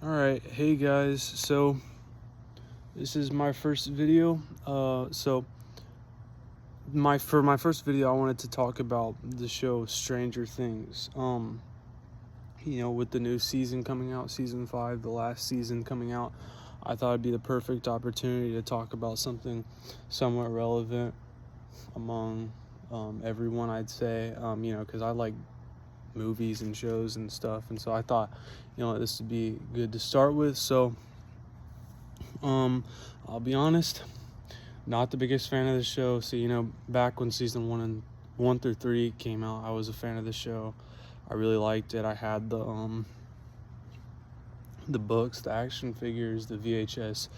Alright, hey guys, so this is my first video. For my first video I wanted to talk about the show Stranger Things. With the new season coming out, season 5, the last season coming out, I thought it'd be the perfect opportunity to talk about something somewhat relevant among everyone, I'd say, because I like movies and shows and stuff, and so I thought, this would be good to start with. So I'll be honest, not the biggest fan of the show. So, back when season 1 through 3 came out, I was a fan of the show. I really liked it. I had the books, the action figures, the VHS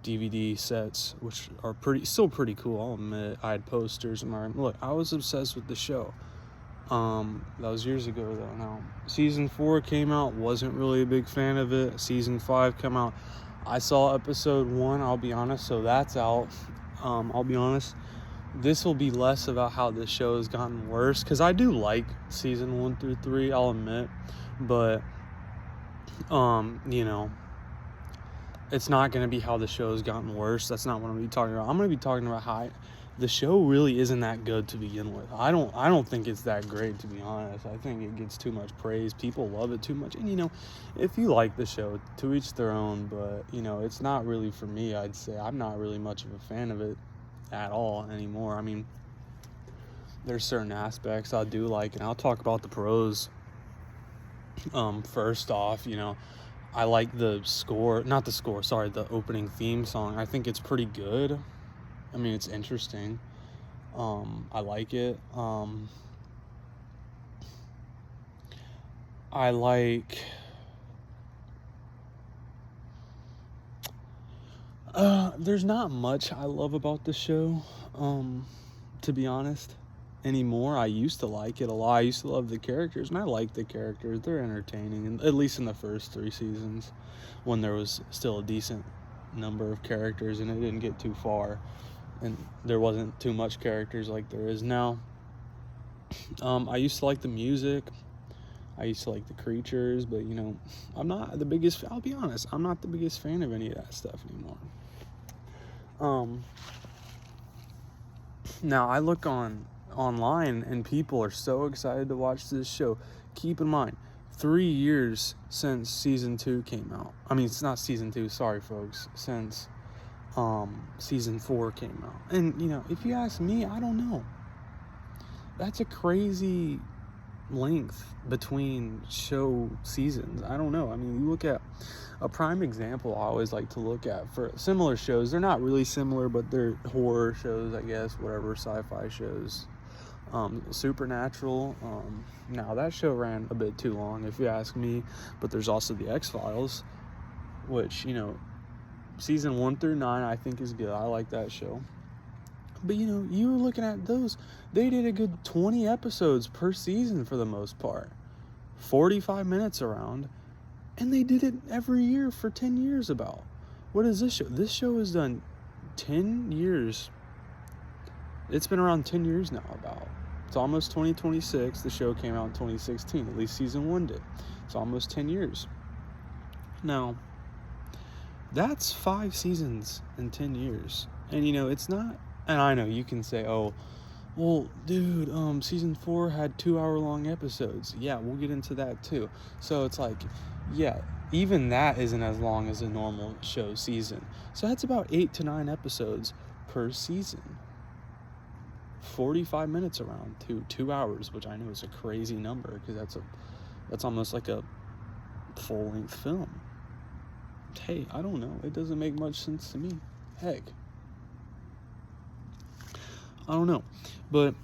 DVD sets, which are still pretty cool. I'll admit, I had posters in my room. Look, I was obsessed with the show. That was years ago though. Now, season 4 came out, wasn't really a big fan of it. Season 5 came out. I saw episode 1, I'll be honest, so that's out. I'll be honest, this will be less about how the show has gotten worse, because I do like season 1 through 3, I'll admit, but, it's not going to be how the show has gotten worse. That's not what I'm going to be talking about. I'm going to be talking about how the show really isn't that good to begin with. I don't think it's that great, to be honest. I think it gets too much praise. People love it too much. And, if you like the show, to each their own. But, it's not really for me, I'd say. I'm not really much of a fan of it at all anymore. I mean, there's certain aspects I do like, and I'll talk about the pros. First off, I like the opening theme song. I think it's pretty good. I mean, it's interesting. I like it. I like... there's not much I love about the show, to be honest, anymore. I used to like it a lot. I used to love the characters, and I like the characters. They're entertaining, and at least in the first 3 seasons, when there was still a decent number of characters and it didn't get too far, and there wasn't too much characters like there is now. I used to like the music. I used to like the creatures, but I'm not the biggest. I'll be honest, I'm not the biggest fan of any of that stuff anymore. Now I look online and people are so excited to watch this show. Keep in mind, 3 years since season 2 came out. I mean, it's not season 2, sorry folks, since season 4 came out. And if you ask me, I don't know. That's a crazy length between show seasons. I don't know. I mean, you look at a prime example I always like to look at for similar shows. They're not really similar, but they're horror shows, I guess, whatever, sci-fi shows. Supernatural. Now that show ran a bit too long, if you ask me, but there's also the X-Files, which, season 1 through 9 I think is good. I like that show. But you were looking at those, they did a good 20 episodes per season for the most part, 45 minutes around, and they did it every year for 10 years. About what is this show? This show has done 10 years. It's been around 10 years now. About, it's almost 2026. The show came out in 2016, at least season 1 did. It's almost 10 years now. That's 5 seasons in 10 years. And it's not, and I know you can say, oh, well, dude, season 4 had 2-hour-long episodes. Yeah, we'll get into that too. So it's like, yeah, even that isn't as long as a normal show season. So that's about 8 to 9 episodes per season. 45 minutes around to 2 hours, which I know is a crazy number, because that's almost like a full-length film. Hey, I don't know. It doesn't make much sense to me. Heck, I don't know. But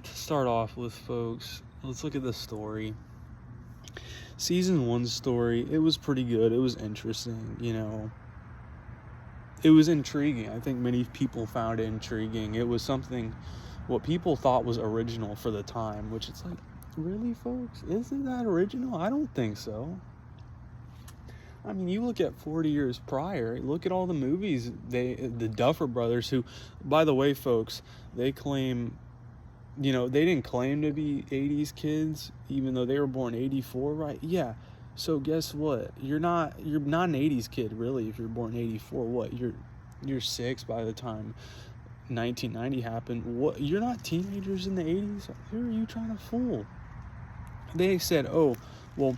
to start off with, folks, let's look at the story. Season 1's story, it was pretty good. It was interesting, It was intriguing. I think many people found it intriguing. It was something what people thought was original for the time, which it's like, really, folks? Isn't that original? I don't think so. I mean, you look at 40 years prior, look at all the movies, the Duffer Brothers, who, by the way, folks, they claim, they didn't claim to be 80s kids, even though they were born 84, right? Yeah, So guess what? You're not an 80s kid, really. If you're born in 84, what? You're 6 by the time 1990 happened. What? You're not teenagers in the 80s? Who are you trying to fool? They said, oh, well,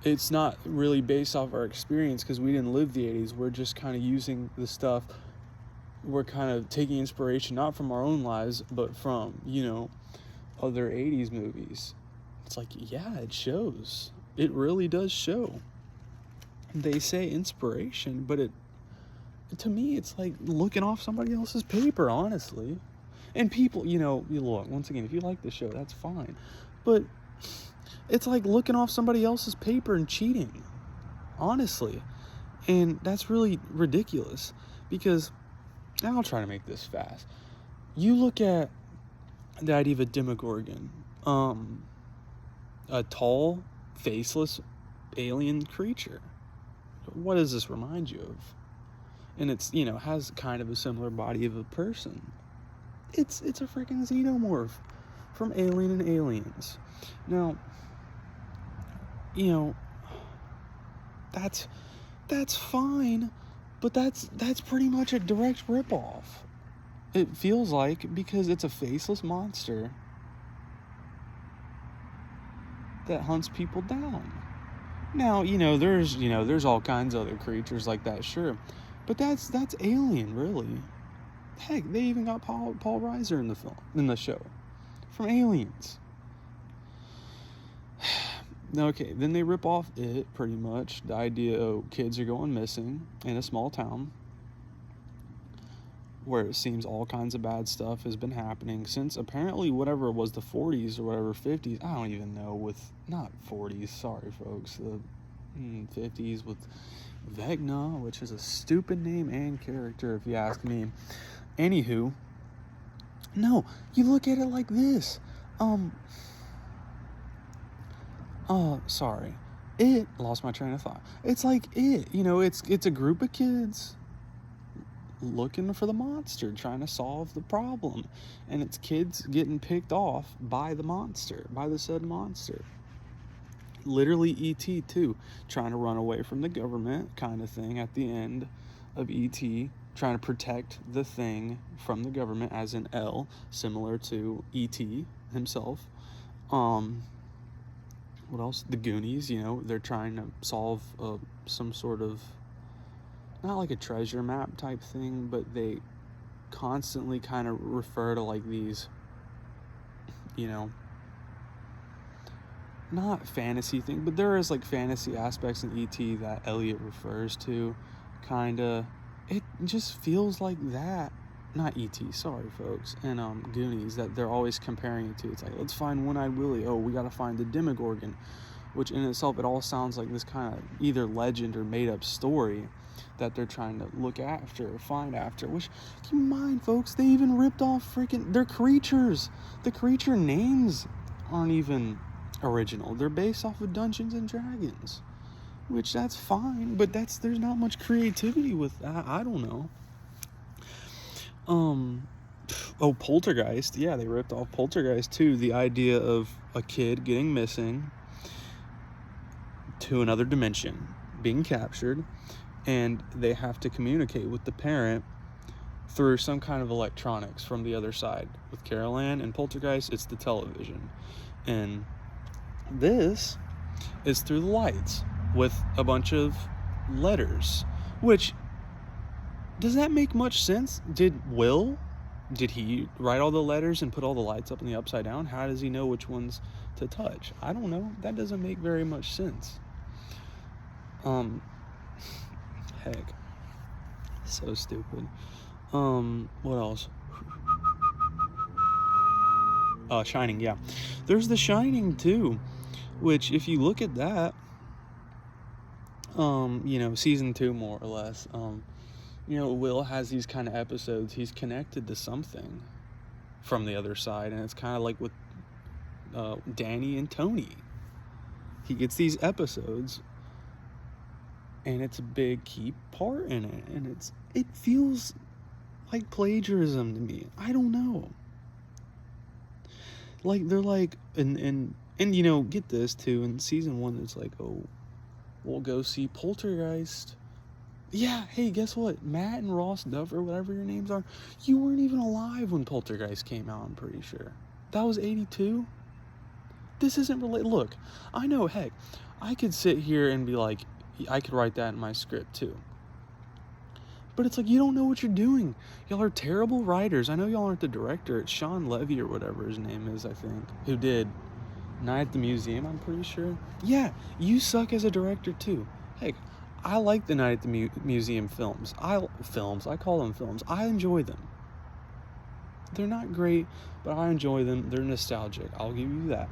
it's not really based off our experience because we didn't live the 80s. We're just kind of using the stuff. We're kind of taking inspiration not from our own lives, but from, other 80s movies. It's like, yeah, it shows. It really does show. They say inspiration, but to me, it's like looking off somebody else's paper, honestly. And people, you look, once again, if you like the show, that's fine. But it's like looking off somebody else's paper and cheating, honestly. And that's really ridiculous because, and I'll try to make this fast. You look at the idea of a Demogorgon, a tall, faceless alien creature. What does this remind you of? And it's, has kind of a similar body of a person. It's a freaking xenomorph from Alien and Aliens. Now, that's fine, but that's pretty much a direct ripoff. It feels like, because it's a faceless monster that hunts people down. Now, there's all kinds of other creatures like that, sure. But that's Alien, really. Heck, they even got Paul Reiser in the show. From Aliens. Okay, then they rip off it, pretty much. The idea of kids are going missing in a small town where it seems all kinds of bad stuff has been happening since apparently whatever it was, the 40s or whatever, 50s, I don't even know, not 40s, sorry folks, the 50s with Vecna, which is a stupid name and character if you ask me. Anywho, no, you look at it like this. Sorry. Lost my train of thought. It's like it's a group of kids looking for the monster, trying to solve the problem. And it's kids getting picked off by the said monster. Literally E.T. too, trying to run away from the government kind of thing at the end of E.T., trying to protect the thing from the government, as in L, similar to E.T. himself. What else? The Goonies, they're trying to solve some sort of, not like a treasure map type thing, but they constantly kind of refer to like these, not fantasy thing, but there is like fantasy aspects in E.T. that Elliot refers to, kinda. It just feels like that. Not E.T., sorry folks, and Goonies, that they're always comparing it to. It's like, let's find One-Eyed Willie. Oh, we gotta find the Demogorgon, which in itself, it all sounds like this kind of either legend or made-up story that they're trying to look after or find after. Which, keep in mind, folks, they even ripped off their creatures. The creature names aren't even original. They're based off of Dungeons and Dragons, which that's fine, but there's not much creativity with that. I don't know. Poltergeist. Yeah, they ripped off Poltergeist too. The idea of a kid getting missing to another dimension, being captured, and they have to communicate with the parent through some kind of electronics from the other side. With Carol Ann and Poltergeist, it's the television. And this is through the lights with a bunch of letters, which, does that make much sense? Did he write all the letters and put all the lights up in the upside down? How does he know which ones to touch? I don't know. That doesn't make very much sense. Heck. So stupid. What else? Shining, yeah. There's The Shining too, which if you look at that, season 2 more or less, Will has these kind of episodes. He's connected to something from the other side, and it's kind of like with Danny and Tony. He gets these episodes, and it's a big key part in it, and it feels like plagiarism to me. I don't know. Like they're like, and get this too. In season 1, it's like, oh, we'll go see Poltergeist. Yeah, hey, guess what? Matt and Ross Duff, or whatever your names are, you weren't even alive when Poltergeist came out, I'm pretty sure. That was 82? This isn't related. Look, I know, heck, I could sit here and be like, I could write that in my script too. But it's like, you don't know what you're doing. Y'all are terrible writers. I know y'all aren't the director. It's Sean Levy or whatever his name is, I think, who did Night at the Museum, I'm pretty sure. Yeah, you suck as a director too. Heck, I like the Night at the Museum films. I call them films. I enjoy them. They're not great, but I enjoy them. They're nostalgic. I'll give you that.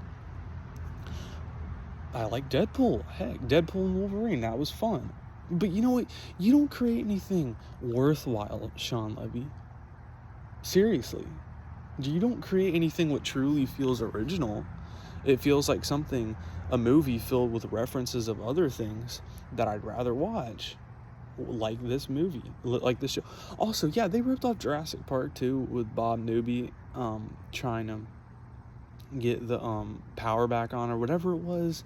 I like Deadpool. Heck, Deadpool and Wolverine, that was fun. But you know what? You don't create anything worthwhile, Sean Levy. Seriously. You don't create anything what truly feels original. It feels like something, a movie filled with references of other things that I'd rather watch. Like this movie, like this show. Also, yeah, they ripped off Jurassic Park too with Bob Newby trying to get the power back on or whatever it was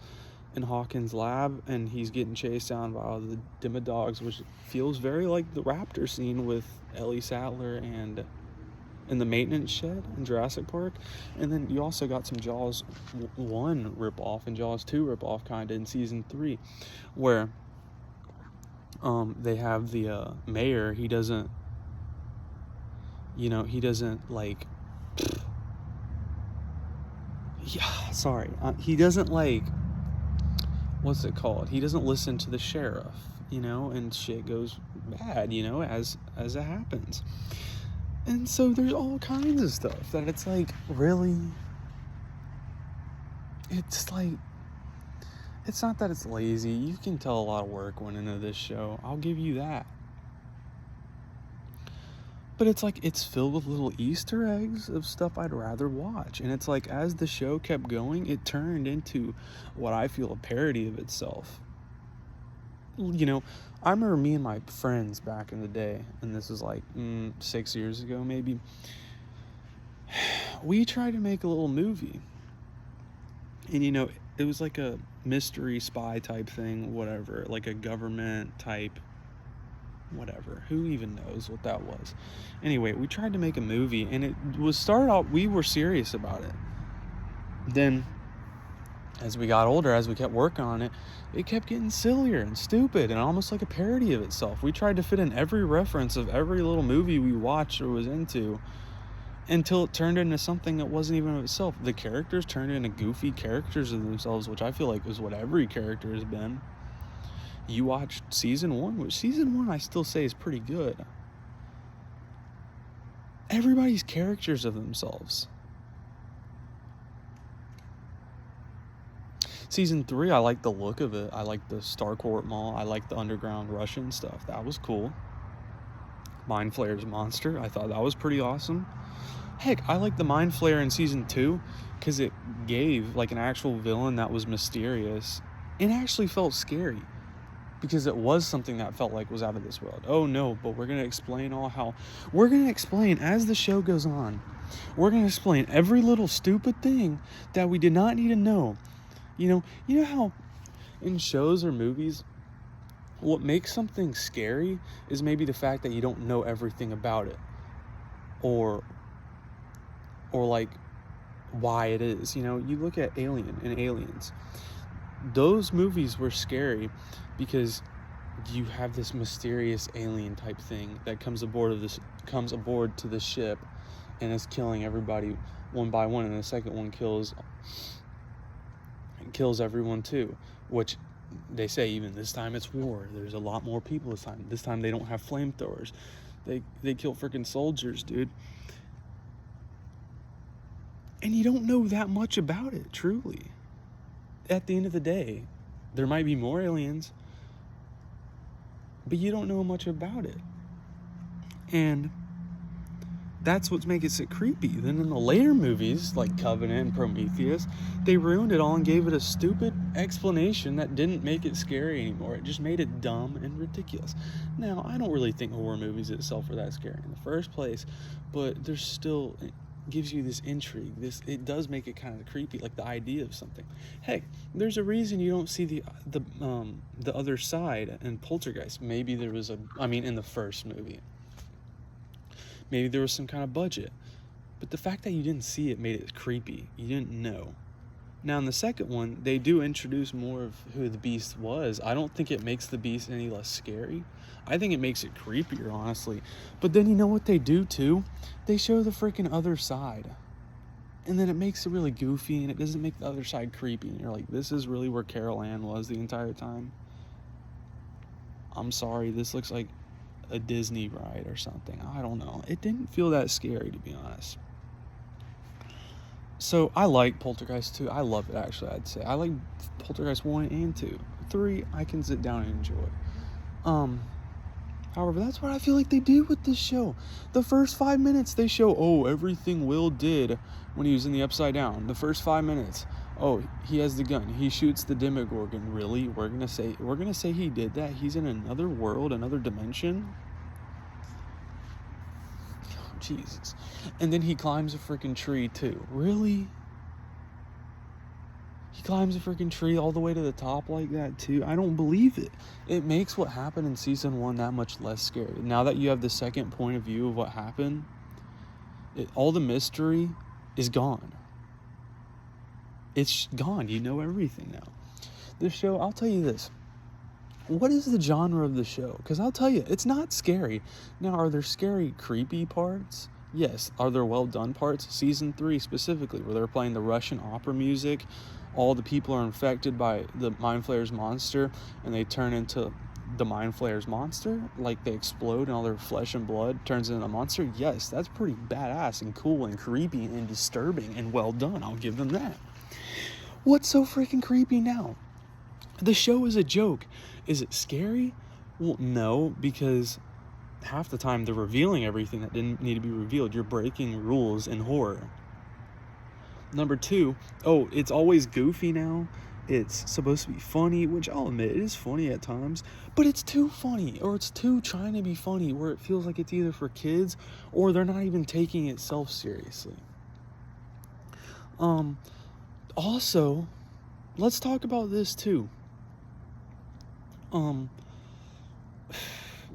in Hawkins' lab, and he's getting chased down by all the Demodogs, which feels very like the raptor scene with Ellie Sattler and in the maintenance shed in Jurassic Park. And then you also got some Jaws 1 ripoff and Jaws 2 ripoff kind of in season 3, where they have the mayor. He doesn't like, yeah, sorry, he doesn't like, what's it called? He doesn't listen to the sheriff, and shit goes bad, as it happens. And so there's all kinds of stuff that it's like, really, it's like, it's not that it's lazy. You can tell a lot of work went into this show. I'll give you that. But it's like, it's filled with little Easter eggs of stuff I'd rather watch. And it's like, as the show kept going, it turned into what I feel a parody of itself. I remember me and my friends back in the day, and this was like 6 years ago maybe, we tried to make a little movie. And it was like a mystery spy type thing, whatever, like a government type, whatever. Who even knows what that was? Anyway, we tried to make a movie, and it was started out, we were serious about it. Then, as we got older, as we kept working on it, it kept getting sillier and stupid and almost like a parody of itself. We tried to fit in every reference of every little movie we watched or was into until it turned into something that wasn't even of itself. The characters turned into goofy characters of themselves, which I feel like is what every character has been. You watched season 1, which season 1 I still say is pretty good. Everybody's characters of themselves. Season 3, I like the look of it. I like the Starcourt Mall. I like the underground Russian stuff. That was cool. Mind Flayer's monster. I thought that was pretty awesome. Heck, I like the Mind Flayer in season 2 because it gave like an actual villain that was mysterious and actually felt scary because it was something that felt like was out of this world. Oh no, but we're going to explain as the show goes on. We're going to explain every little stupid thing that we did not need to know. You know how in shows or movies, what makes something scary is maybe the fact that you don't know everything about it, or like why it is. You look at Alien and Aliens. Those movies were scary because you have this mysterious alien type thing that comes aboard to the ship and is killing everybody one by one, and the second one kills everyone too, which they say even this time it's war. There's a lot more people this time. This time they don't have flamethrowers. They kill freaking soldiers, dude. And you don't know that much about it, truly. At the end of the day, there might be more aliens, but you don't know much about it. And that's what makes it creepy. Then in the later movies, like Covenant and Prometheus, they ruined it all and gave it a stupid explanation that didn't make it scary anymore. It just made it dumb and ridiculous. Now, I don't really think horror movies itself are that scary in the first place, but there's still, gives you this intrigue. It does make it kind of creepy, like the idea of something. Heck, there's a reason you don't see the other side in Poltergeist. Maybe there was in the first movie, maybe there was some kind of budget, but the fact that you didn't see it made it creepy. You didn't know. Now in the second one, they do introduce more of who the beast was. I don't think it makes the beast any less scary. I think it makes it creepier, honestly. But then you know what they do too? They show the freaking other side. And then it makes it really goofy, and it doesn't make the other side creepy. And you're like, this is really where Carol Ann was the entire time. I'm sorry, this looks like a Disney ride or something. I don't know. It didn't feel that scary, to be honest. So I like Poltergeist 2. I love it, actually, I'd say. I like Poltergeist 1 and 2. 3, I can sit down and enjoy. However, that's what I feel like they do with this show. The first 5 minutes, they show, everything Will did when he was in the Upside Down. The first 5 minutes, he has the gun. He shoots the Demogorgon. Really? We're gonna say he did that? He's in another world, another dimension? Oh, Jesus. And then he climbs a freaking tree, too. Really? He climbs a freaking tree all the way to the top like that too. I don't believe it. It makes what happened in season 1 that much less scary. Now that you have the second point of view of what happened, all the mystery is gone. It's gone. You know everything now. This show, I'll tell you this. What is the genre of the show? Because I'll tell you, it's not scary. Now, are there scary, creepy parts? Yes. Are there well done parts? Season 3 specifically, where they're playing the Russian opera music. All the people are infected by the Mind Flayer's monster, and they turn into the Mind Flayer's monster. Like, they explode, and all their flesh and blood turns into a monster. Yes, that's pretty badass and cool and creepy and disturbing and well done. I'll give them that. What's so freaking creepy now? The show is a joke. Is it scary? Well, no, because half the time they're revealing everything that didn't need to be revealed. You're breaking rules in horror. Number 2, it's always goofy now. It's supposed to be funny, which I'll admit, it is funny at times, but it's too funny, or it's too trying to be funny, where it feels like it's either for kids, or they're not even taking itself seriously. Also, let's talk about this too.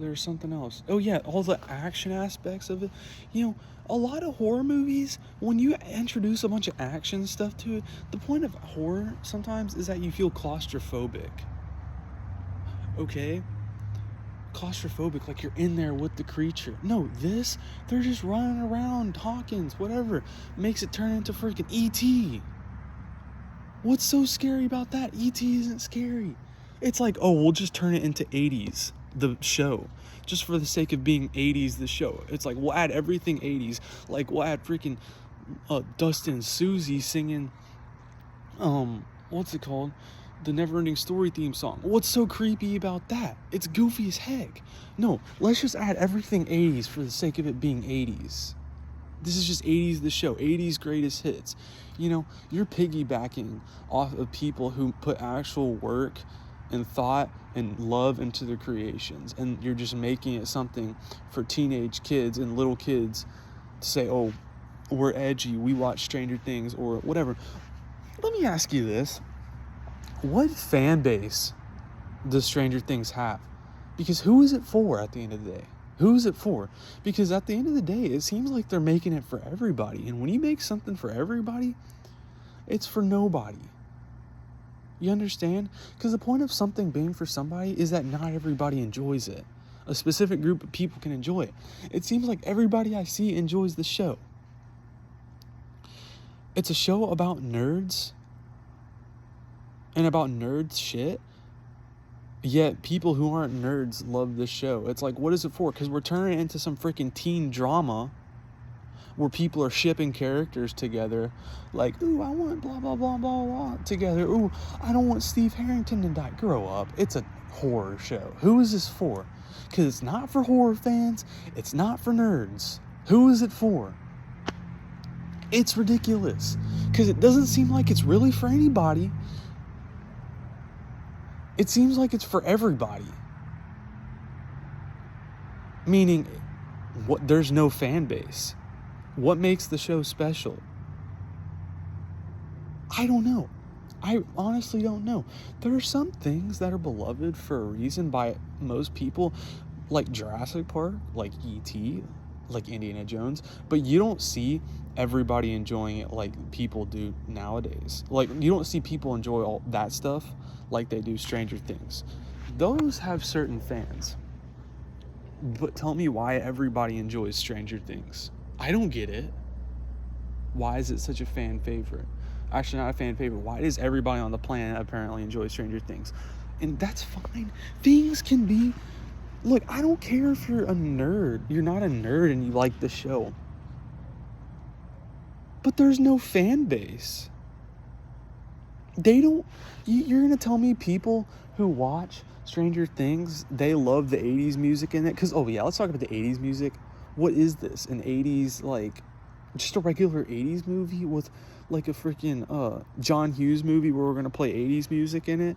There's something else. Oh yeah, all the action aspects of it. A lot of horror movies, when you introduce a bunch of action stuff to it, the point of horror sometimes is that you feel claustrophobic. Okay? Claustrophobic, like you're in there with the creature. No, they're just running around, talking, whatever. Makes it turn into freaking E.T. What's so scary about that? E.T. isn't scary. It's like, we'll just turn it into 80s, the show. Just for the sake of being 80s, the show. It's like, we'll add everything 80s. Like, we'll add freaking Dustin and Susie singing, what's it called? The Neverending Story theme song. What's so creepy about that? It's goofy as heck. No, let's just add everything 80s for the sake of it being 80s. This is just 80s the show, 80s greatest hits. You're piggybacking off of people who put actual work and thought and love into their creations, and you're just making it something for teenage kids and little kids to say, we're edgy, we watch Stranger Things or whatever. Let me ask you this. What fan base does Stranger Things have? Because who is it for at the end of the day? Who is it for? Because at the end of the day, it seems like they're making it for everybody. And when you make something for everybody, it's for nobody. You understand? Because the point of something being for somebody is that not everybody enjoys it. A specific group of people can enjoy it. It seems like everybody I see enjoys the show. It's a show about nerds and about nerds shit. Yet people who aren't nerds love this show. It's like, what is it for? Because we're turning it into some freaking teen drama where people are shipping characters together. Like, ooh, I want blah, blah, blah, blah, blah together. Ooh, I don't want Steve Harrington to die. Grow up. It's a horror show. Who is this for? Because it's not for horror fans. It's not for nerds. Who is it for? It's ridiculous. Because it doesn't seem like it's really for anybody. It seems like it's for everybody. Meaning, there's no fan base. What makes the show special? I don't know. I honestly don't know. There are some things that are beloved for a reason by most people, like Jurassic Park, like E.T., like Indiana Jones, but you don't see everybody enjoying it like people do nowadays. Like, you don't see people enjoy all that stuff like they do Stranger Things. Those have certain fans. But tell me why everybody enjoys Stranger Things. I don't get it. Why is it such a fan favorite? Actually, not a fan favorite. Why does everybody on the planet apparently enjoy Stranger Things? And that's fine. Things can be... Look, I don't care if you're a nerd. You're not a nerd and you like the show. But there's no fan base. They don't... You're going to tell me people who watch Stranger Things, they love the 80s music in it? Because, oh yeah, let's talk about the 80s music. What is this? An 80s, like... Just a regular 80s movie with like a freaking John Hughes movie where we're going to play 80s music in it?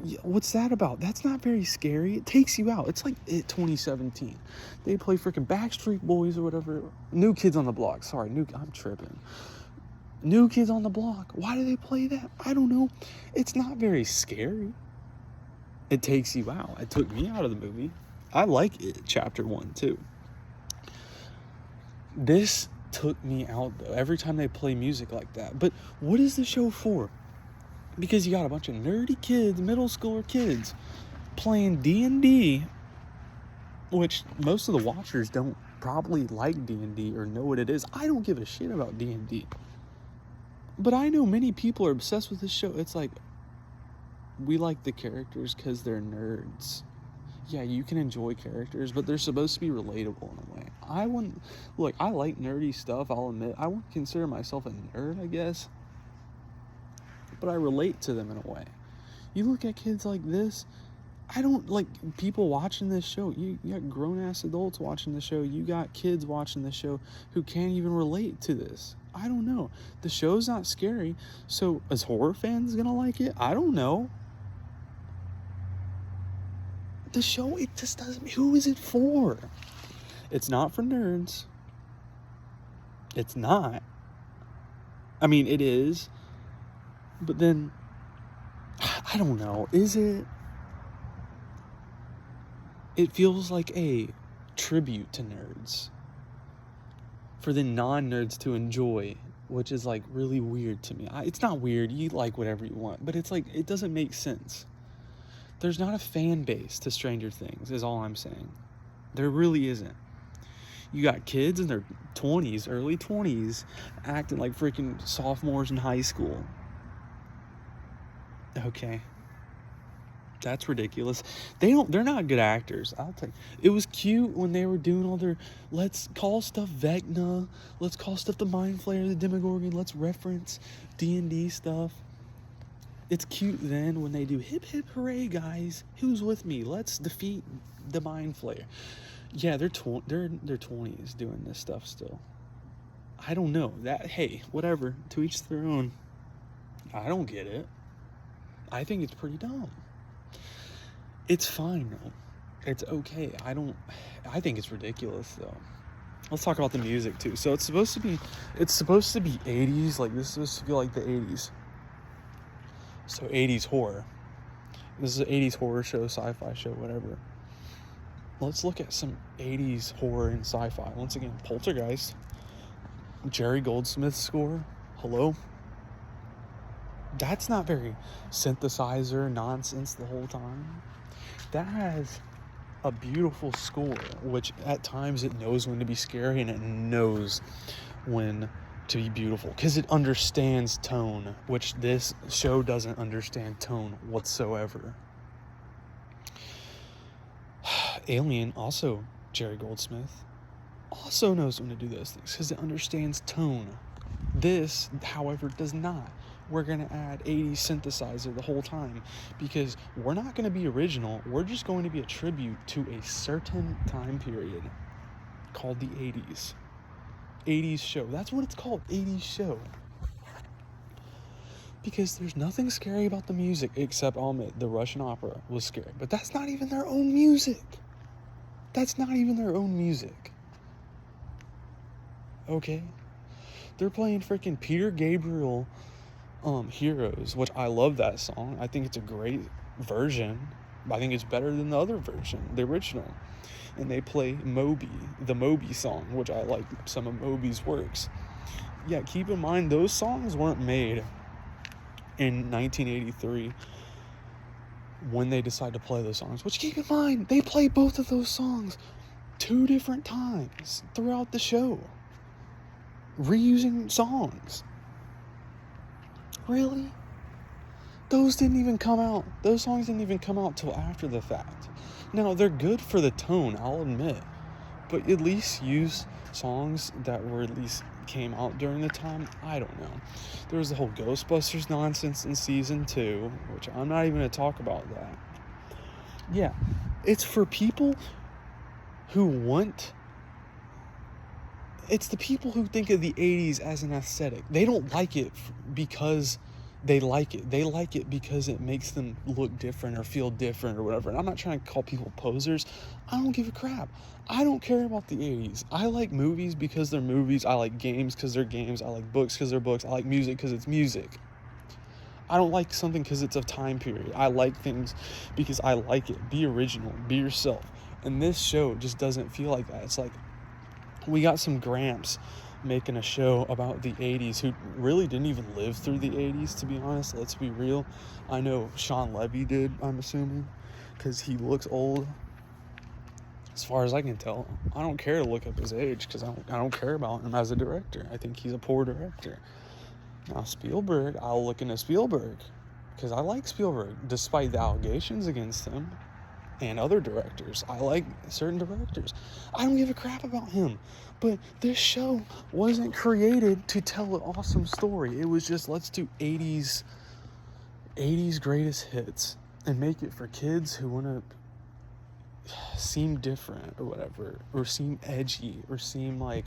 Yeah, what's that about? That's not very scary. It takes you out. It's like 2017. They play freaking Backstreet Boys or whatever. New Kids on the Block. Sorry, I'm tripping. New Kids on the Block. Why do they play that? I don't know. It's not very scary. It takes you out. It took me out of the movie. I like it, chapter 1 too. This took me out though, every time they play music like that. But what is the show for? Because you got a bunch of nerdy kids, middle schooler kids, playing D&D, which most of the watchers don't probably like D&D or know what it is. I don't give a shit about D&D. But I know many people are obsessed with this show. It's like, we like the characters because they're nerds. Yeah, you can enjoy characters, but they're supposed to be relatable in a way. I like nerdy stuff, I'll admit. I wouldn't consider myself a nerd, I guess. But I relate to them in a way. You look at kids like this, I don't like people watching this show. You got grown-ass adults watching the show. You got kids watching the show who can't even relate to this. I don't know. The show's not scary, so is horror fans gonna like it? I don't know. The show, it just doesn't... Who is it for? It's not for nerds. It's not. I mean, it is. But then, I don't know. Is it? It feels like a tribute to nerds. For the non-nerds to enjoy, which is like really weird to me. It's not weird. You like whatever you want. But it's like, it doesn't make sense. There's not a fan base to Stranger Things, is all I'm saying. There really isn't. You got kids in their 20s, early 20s, acting like freaking sophomores in high school. Okay. That's ridiculous. They're not good actors, I'll tell you. It was cute when they were doing all their, let's call stuff Vecna, let's call stuff the Mind Flayer, the Demogorgon, let's reference D&D stuff. It's cute then when they do hip hip hooray, guys. Who's with me? Let's defeat the Mind Flayer. Yeah, they're 20s doing this stuff still. I don't know. Hey, whatever. To each their own. I don't get it. I think it's pretty dumb. It's fine though. It's okay. I think it's ridiculous though. Let's talk about the music too. So it's supposed to be 80s. Like, this is supposed to feel like the 80s. So 80s horror. This is an 80s horror show, sci-fi show, whatever. Let's look at some 80s horror and sci-fi. Once again, Poltergeist. Jerry Goldsmith's score. Hello? That's not very synthesizer nonsense the whole time. That has a beautiful score, which at times it knows when to be scary and it knows when to be beautiful because it understands tone, which this show doesn't understand tone whatsoever. Alien, also Jerry Goldsmith, also knows when to do those things because it understands tone. This, however, does not. We're going to add 80s synthesizer the whole time because we're not going to be original. We're just going to be a tribute to a certain time period called the 80s. 80s show. That's what it's called, 80s show. Because there's nothing scary about the music except, I'll admit, the Russian opera was scary. But that's not even their own music. That's not even their own music. Okay? They're playing freaking Peter Gabriel Heroes, which I love that song. I think it's a great version. I think it's better than the other version, the original. And they play the Moby song, which I like some of Moby's works. Yeah, keep in mind, those songs weren't made in 1983 when they decide to play those songs. Which, keep in mind, they play both of those songs 2 different times throughout the show. Reusing songs. Really? Those songs didn't even come out till after the fact. Now, they're good for the tone, I'll admit, but at least use songs that were at least came out during the time. I don't know. There was the whole Ghostbusters nonsense in season 2, which I'm not even going to talk about that. Yeah, it's for people who want... It's the people who think of the 80s as an aesthetic. They don't like it because they like it. They like it because it makes them look different or feel different or whatever. And I'm not trying to call people posers. I don't give a crap. I don't care about the 80s. I like movies because they're movies. I like games because they're games. I like books because they're books. I like music because it's music. I don't like something because it's a time period. I like things because I like it. Be original. Be yourself. And this show just doesn't feel like that. It's like, we got some Gramps making a show about the 80s who really didn't even live through the 80s, to be honest. Let's be real. I know Sean Levy did, I'm assuming, because he looks old. As far as I can tell, I don't care to look up his age because I don't care about him as a director. I think he's a poor director. Now, Spielberg, I'll look into Spielberg because I like Spielberg, despite the allegations against him. And other directors. I like certain directors. I don't give a crap about him. But this show wasn't created to tell an awesome story. It was just, let's do 80s greatest hits and make it for kids who want to seem different or whatever, or seem edgy, or seem like